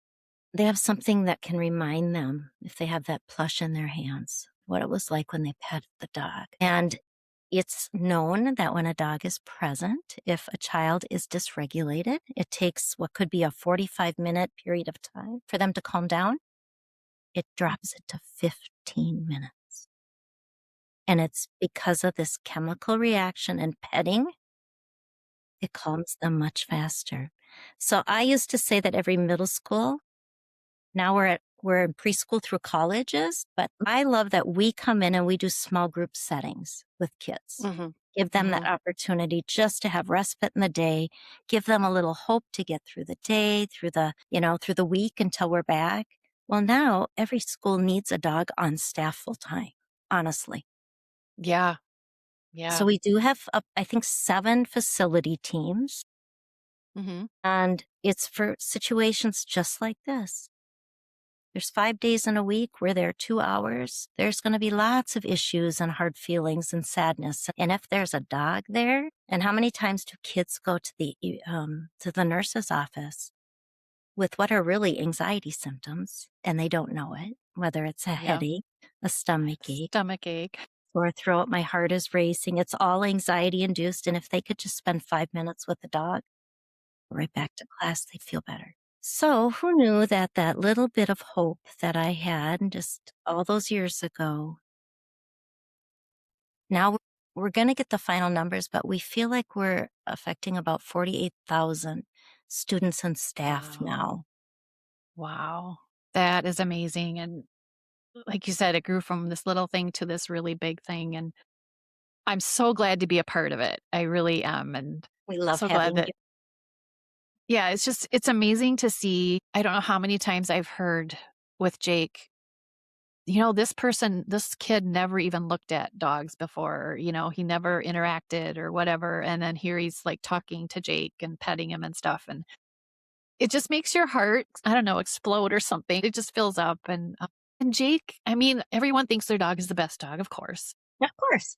they have something that can remind them, if they have that plush in their hands, what it was like when they pet the dog. And it's known that when a dog is present, if a child is dysregulated, it takes what could be a 45-minute period of time for them to calm down. It drops it to 15 minutes. And it's because of this chemical reaction and petting, it calms them much faster. So I used to say that every middle school, now we're in preschool through colleges, but I love that we come in and we do small group settings with kids. Give them that opportunity just to have respite in the day, give them a little hope to get through the day, through the week until we're back. Well, now every school needs a dog on staff full time, honestly. Yeah. So Yeah. we do have, I think, 7 facility teams, Mhm. and it's for situations just like this. There's 5 days in a week. We're there 2 hours. There's going to be lots of issues and hard feelings and sadness. And if there's a dog there, and how many times do kids go to the nurse's office with what are really anxiety symptoms and they don't know it, whether it's a Yeah. headache, a stomach ache, Stomach ache. sore throat, my heart is racing. It's all anxiety induced. And if they could just spend 5 minutes with the dog, right back to class, they'd feel better. So who knew that that little bit of hope that I had just all those years ago, now we're going to get the final numbers, but we feel like we're affecting about 48,000 students and staff Wow. now. Wow. That is amazing. And like you said, it grew from this little thing to this really big thing. And I'm so glad to be a part of it. I really am. And We love so glad having that, you. yeah, it's amazing to see. I don't know how many times I've heard with Jake, this kid never even looked at dogs before, he never interacted or whatever. And then here he's like talking to Jake and petting him and stuff. And it just makes your heart, I don't know, explode or something. It just fills up. And Jake, I mean, everyone thinks their dog is the best dog, of course. Of course.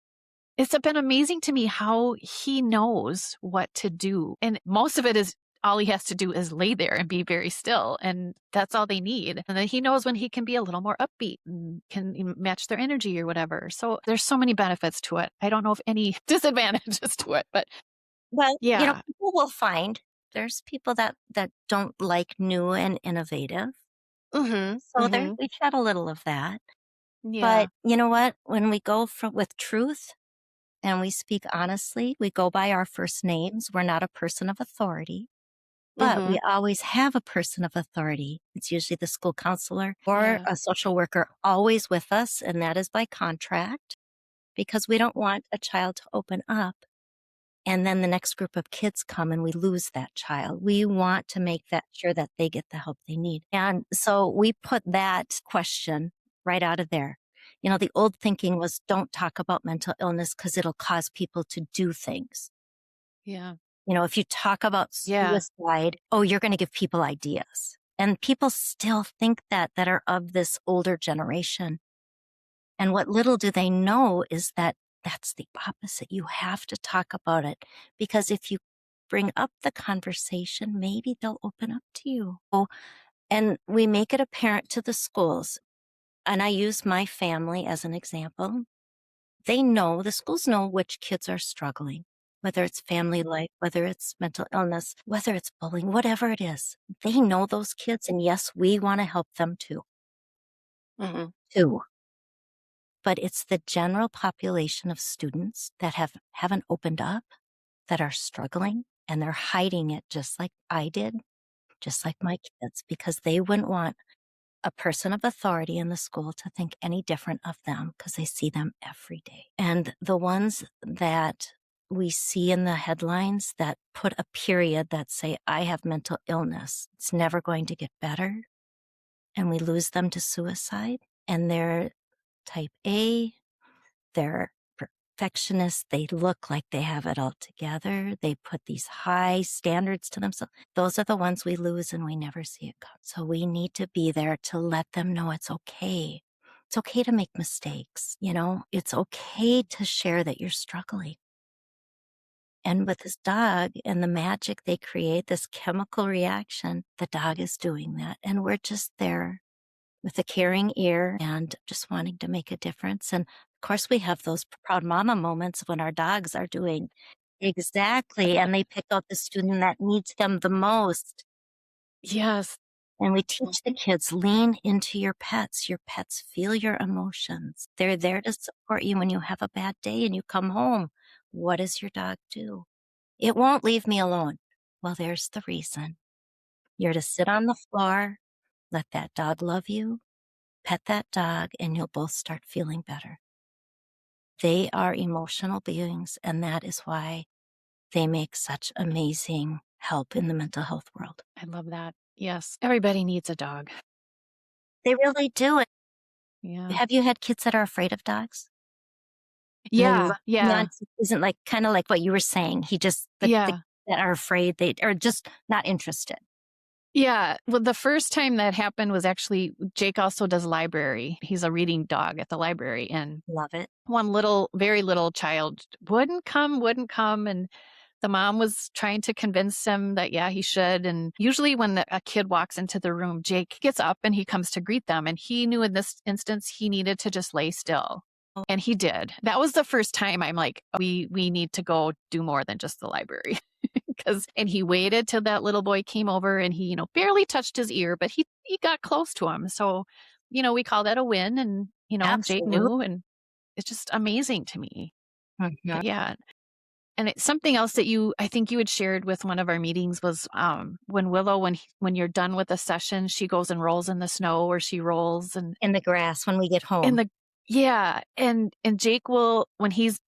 It's been amazing to me how he knows what to do. And most of it is all he has to do is lay there and be very still. And that's all they need. And then he knows when he can be a little more upbeat and can match their energy or whatever. So there's so many benefits to it. I don't know if any disadvantages to it, but Well, yeah. people will find there's people that don't like new and innovative. Mhm. So Mhm. we've had a little of that. Yeah. But you know what? When we go with truth and we speak honestly, we go by our first names. We're not a person of authority, but we Mhm. always have a person of authority. It's usually the school counselor or Yeah. a social worker always with us, and that is by contract because we don't want a child to open up and then the next group of kids come and we lose that child. We want to make that sure that they get the help they need. And so we put that question right out of there. The old thinking was don't talk about mental illness because it'll cause people to do things. Yeah. If you talk about Yeah. suicide, oh, you're going to give people ideas. And people still think that are of this older generation. And what little do they know is that that's the opposite. You have to talk about it because if you bring up the conversation, maybe they'll open up to you. Oh, and we make it apparent to the schools. And I use my family as an example. The schools know which kids are struggling, whether it's family life, whether it's mental illness, whether it's bullying, whatever it is. They know those kids. And yes, we want to help them too. Mhm. Too. But it's the general population of students that haven't opened up, that are struggling, and they're hiding it just like I did, just like my kids, because they wouldn't want a person of authority in the school to think any different of them because they see them every day. And the ones that we see in the headlines that put a period that say, I have mental illness, it's never going to get better, and we lose them to suicide, and they're type A, they're perfectionists. They look like they have it all together. They put these high standards to themselves. Those are the ones we lose and we never see it come. So we need to be there to let them know it's okay. It's okay to make mistakes. It's okay to share that you're struggling. And with this dog and the magic they create, this chemical reaction, the dog is doing that. And we're just there with a caring ear and just wanting to make a difference. And of course, we have those proud mama moments when our dogs are doing exactly, and they pick out the student that needs them the most. Yes. And we teach the Mhm. kids, lean into your pets. Your pets feel your emotions. They're there to support you when you have a bad day and you come home. What does your dog do? It won't leave me alone. Well, there's the reason. You're to sit on the floor, let that dog love you, pet that dog, and you'll both start feeling better. They are emotional beings, and that is why they make such amazing help in the mental health world. I love that. Yes. Everybody needs a dog. They really do. Yeah. Have you had kids that are afraid of dogs? Yeah. Yeah. Nuance isn't like kind of like what you were saying. He just the Yeah. that are afraid, they are just not interested. Yeah. Well, the first time that happened was actually Jake also does library. He's a reading dog at the library. And Love it. one very little child wouldn't come. And the mom was trying to convince him that, yeah, he should. And usually when a kid walks into the room, Jake gets up and he comes to greet them. And he knew in this instance, he needed to just lay still. And he did. That was the first time I'm like, we need to go do more than just the library. And he waited till that little boy came over and he, barely touched his ear, but he got close to him. So, we call that a win. And, Jake Absolutely. knew, and it's just amazing to me. Mhm. But yeah. And it's something else that I think you had shared with one of our meetings was when Willow, when you're done with a session, she goes and rolls in the snow, or she rolls and In the grass when we get home. and Jake will, when he's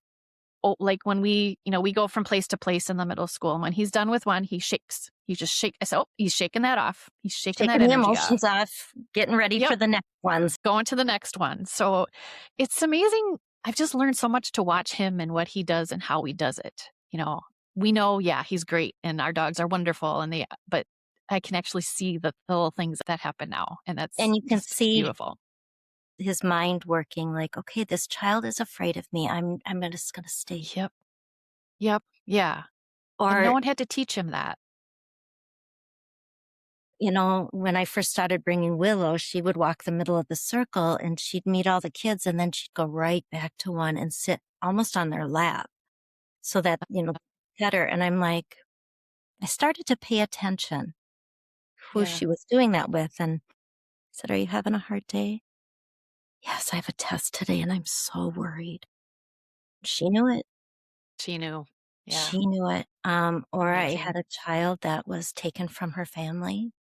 like when we go from place to place in the middle school, and when he's done with one, he shakes. He just shake. I said, oh, he's shaking that off. He's shaking that the energy emotions off, getting ready for the next ones. Going to the next one. So it's amazing. I've just learned so much to watch him and what he does and how he does it. We know, yeah, he's great and our dogs are wonderful, but I can actually see the little things that happen now, and you can see beautiful. His mind working like, okay, this child is afraid of me. I'm just going to stay. Yep. Yeah. Or and no one had to teach him that. When I first started bringing Willow, she would walk the middle of the circle and she'd meet all the kids, and then she'd go right back to one and sit almost on their lap so that, pet her. And I'm like, I started to pay attention who she was doing that with. And I said, are you having a hard day? Yes, I have a test today and I'm so worried. She knew it. She knew. Yeah. She knew it. Or Amazing. I had a child that was taken from her family.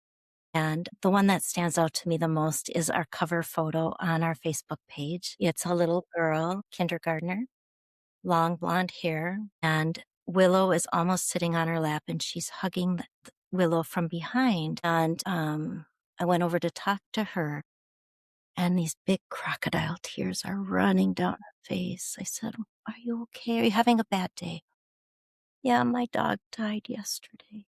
And the one that stands out to me the most is our cover photo on our Facebook page. It's a little girl, kindergartner, long blonde hair, and Willow is almost sitting on her lap and she's hugging Willow from behind. And I went over to talk to her, and these big crocodile tears are running down her face. I said, are you okay? Are you having a bad day? Yeah, my dog died yesterday.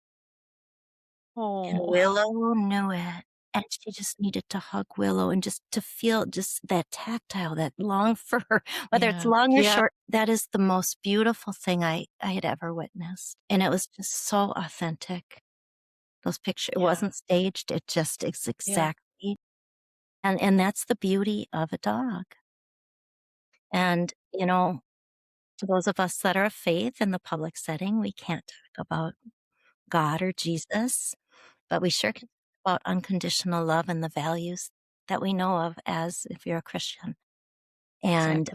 Oh. And Willow knew it. And she just needed to hug Willow and just to feel just that tactile, that long fur, whether it's long or short. That is the most beautiful thing I had ever witnessed. And it was just so authentic. Those pictures, it wasn't staged. It just is exactly. And that's the beauty of a dog. And, for those of us that are of faith in the public setting, we can't talk about God or Jesus, but we sure can talk about unconditional love and the values that we know of as if you're a Christian. And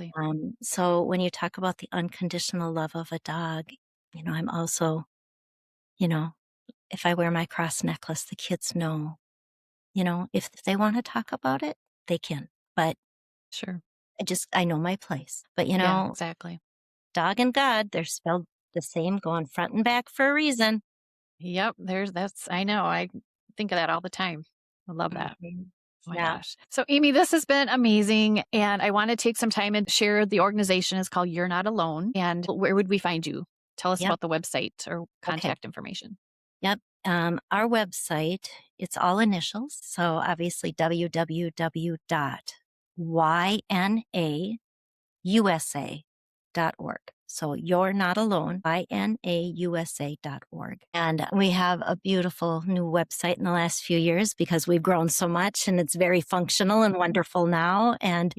so when you talk about the unconditional love of a dog, I'm also, if I wear my cross necklace, the kids know, if they want to talk about it, they can. But sure, I know my place. But, exactly. Dog and God, they're spelled the same, going front and back for a reason. Yep. I know. I think of that all the time. I love that. Mm-hmm. Oh my gosh. So Amy, this has been amazing. And I want to take some time and share the organization is called You're Not Alone. And where would we find you? Tell us about the website or contact information. Yep. Our website, it's all initials. So obviously www.ynausa.org. So You're Not Alone, ynausa.org. And we have a beautiful new website in the last few years because we've grown so much and it's very functional and wonderful now. And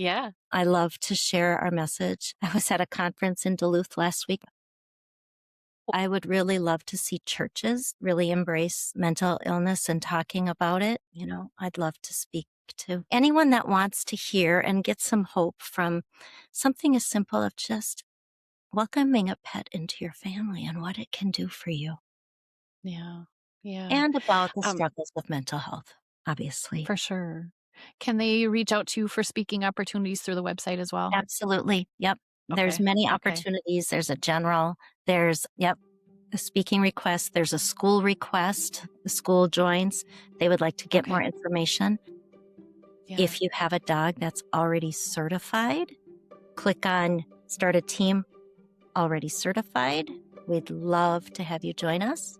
I love to share our message. I was at a conference in Duluth last week. I would really love to see churches really embrace mental illness and talking about it. I'd love to speak to anyone that wants to hear and get some hope from something as simple as just welcoming a pet into your family and what it can do for you. Yeah. And about the struggles with mental health, obviously. For sure. Can they reach out to you for speaking opportunities through the website as well? Absolutely. Yep. There's many opportunities. There's a general, there's a speaking request. There's a school request. The school joins. They would like to get more information. Yeah. If you have a dog that's already certified, click on Start a Team Already Certified. We'd love to have you join us.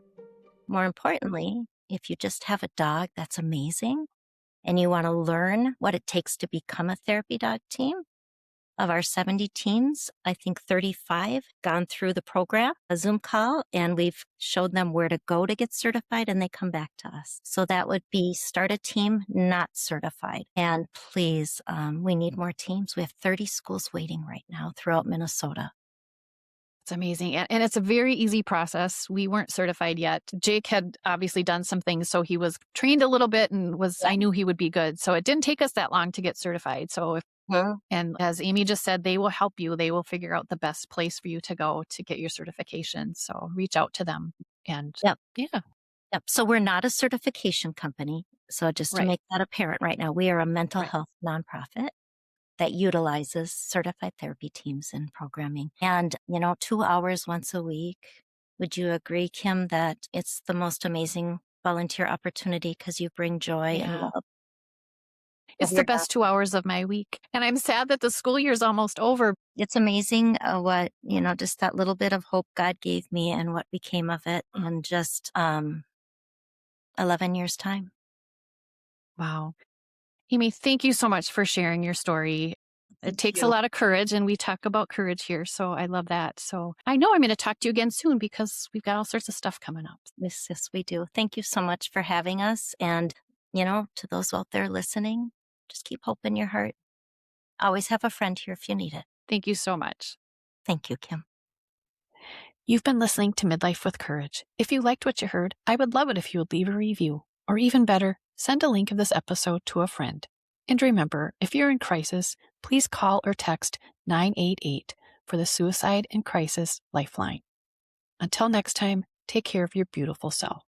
More importantly, if you just have a dog that's amazing and you want to learn what it takes to become a therapy dog team, of our 70 teams, I think 35 gone through the program, a Zoom call, and we've showed them where to go to get certified, and they come back to us. So that would be Start a Team Not Certified. And please, we need more teams. We have 30 schools waiting right now throughout Minnesota. It's amazing. And it's a very easy process. We weren't certified yet. Jake had obviously done some things, so he was trained a little bit and I knew he would be good. So it didn't take us that long to get certified. So and as Amy just said, they will help you. They will figure out the best place for you to go to get your certification. So reach out to them. And Yep. yeah. Yep. So we're not a certification company. So just to make that apparent right now, we are a mental health nonprofit that utilizes certified therapy teams in programming. And, 2 hours once a week. Would you agree, Kim, that it's the most amazing volunteer opportunity because you bring joy and love? It's the best 2 hours of my week. And I'm sad that the school year's almost over. It's amazing what, just that little bit of hope God gave me and what became of it in just 11 years' time. Wow. Amy, thank you so much for sharing your story. It takes a lot of courage, and we talk about courage here. So I love that. So I know I'm going to talk to you again soon because we've got all sorts of stuff coming up. Yes, we do. Thank you so much for having us. And, to those out there listening, just keep hope in your heart. Always have a friend here if you need it. Thank you so much. Thank you, Kim. You've been listening to Midlife with Courage. If you liked what you heard, I would love it if you would leave a review. Or even better, send a link of this episode to a friend. And remember, if you're in crisis, please call or text 988 for the Suicide and Crisis Lifeline. Until next time, take care of your beautiful self.